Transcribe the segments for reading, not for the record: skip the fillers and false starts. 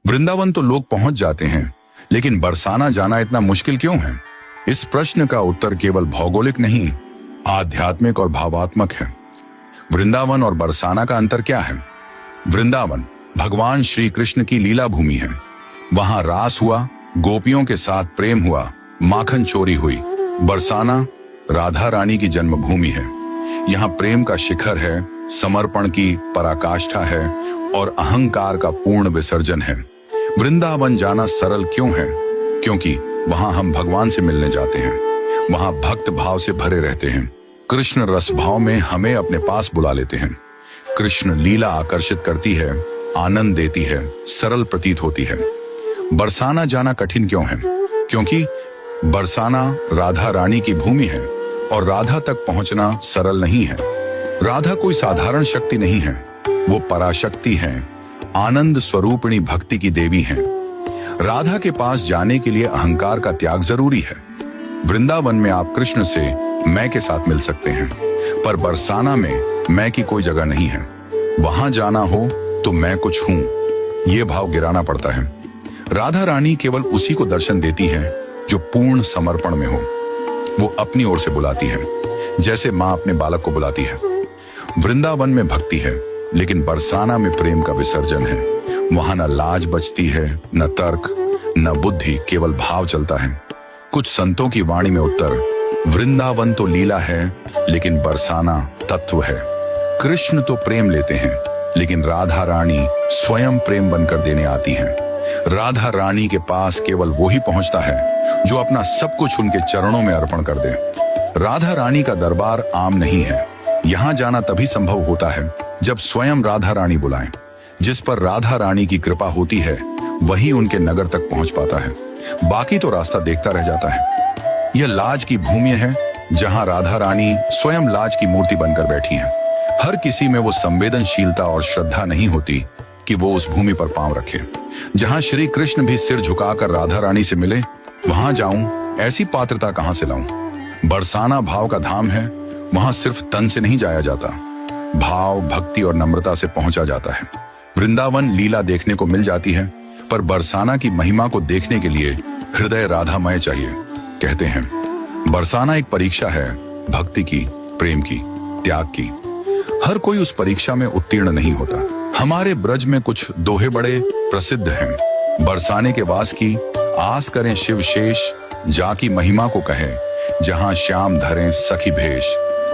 वृंदावन तो लोग पहुंच जाते हैं, लेकिन बरसाना जाना इतना मुश्किल क्यों है? इस प्रश्न का उत्तर केवल भौगोलिक नहीं, आध्यात्मिक और भावात्मक है। वृंदावन और बरसाना का अंतर क्या है? वृंदावन भगवान श्री कृष्ण की लीला भूमि है। वहां रास हुआ, गोपियों के साथ प्रेम हुआ, माखन चोरी हुई। बरसाना राधा रानी की जन्मभूमि है। यहाँ प्रेम का शिखर है, समर्पण की पराकाष्ठा है और अहंकार का पूर्ण विसर्जन है। वृंदावन जाना सरल क्यों है? क्योंकि वहां हम भगवान से मिलने जाते हैं। वहां भक्त भाव से भरे रहते हैं। कृष्ण रस भाव में हमें अपने पास बुला लेते हैं। कृष्ण लीला आकर्षित करती है, आनंद देती है, सरल प्रतीत होती है। बरसाना जाना कठिन क्यों है? क्योंकि बरसाना राधा रानी की भूमि है और राधा तक पहुंचना सरल नहीं है। राधा कोई साधारण शक्ति नहीं है, वो पराशक्ति है, आनंद स्वरूपिणी भक्ति की देवी हैं। राधा के पास जाने के लिए अहंकार का त्याग जरूरी है। वृंदावन में आप कृष्ण से मैं के साथ मिल सकते हैं, पर बरसाना में मैं की कोई जगह नहीं है। वहां जाना हो तो मैं कुछ हूं, ये भाव गिराना पड़ता है। राधा रानी केवल उसी को दर्शन देती है जो पूर्ण समर्पण में हो। वो अपनी ओर से बुलाती है, जैसे माँ अपने बालक को बुलाती है। वृंदावन में भक्ति है, लेकिन बरसाना में प्रेम का विसर्जन है। वहां न लाज बचती है, न तर्क, न बुद्धि, केवल भाव चलता है। कुछ संतों की वाणी में उत्तर, वृंदावन तो लीला है, लेकिन बरसाना तत्व है। कृष्ण तो प्रेम लेते हैं, लेकिन राधा रानी स्वयं प्रेम बनकर देने आती हैं। राधा रानी के पास केवल वो ही पहुंचता है जो अपना सब कुछ उनके चरणों में अर्पण कर दे। राधा रानी का दरबार आम नहीं है। यहाँ जाना तभी संभव होता है जब स्वयं राधा रानी बुलाएं। जिस पर राधा रानी की कृपा होती है, वही उनके नगर तक पहुंच पाता है। बाकी तो रास्ता देखता रह जाता है। यह लाज की भूमि है, जहां राधा रानी स्वयं लाज की मूर्ति बनकर बैठी हैं। हर किसी में वो संवेदनशीलता और श्रद्धा नहीं होती कि वो उस भूमि पर पांव रखे। जहां श्री कृष्ण भी सिर झुकाकर राधा रानी से मिले, वहां जाऊं, ऐसी पात्रता कहां से लाऊं? बरसाना भाव का धाम है। वहां सिर्फ तन से नहीं जाया जाता, भाव, भक्ति और नम्रता से पहुंचा जाता है। वृंदावन लीला देखने को मिल जाती है, पर बरसाना की महिमा को देखने के लिए हृदय राधामय चाहिए। कहते हैं बरसाना एक परीक्षा है, भक्ति की, प्रेम की, त्याग की। हर कोई उस परीक्षा में उत्तीर्ण नहीं होता। हमारे ब्रज में कुछ दोहे बड़े प्रसिद्ध हैं। बरसाने के वास की आस करें शिव शेष, जाकी महिमा को कहे, जहां श्याम धरें सखी भेष।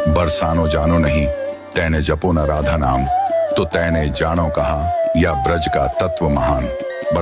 बरसानो जानो नहीं, तैने जपो न राधा नाम, तो तैने जानो कहा, या ब्रज का तत्व महान।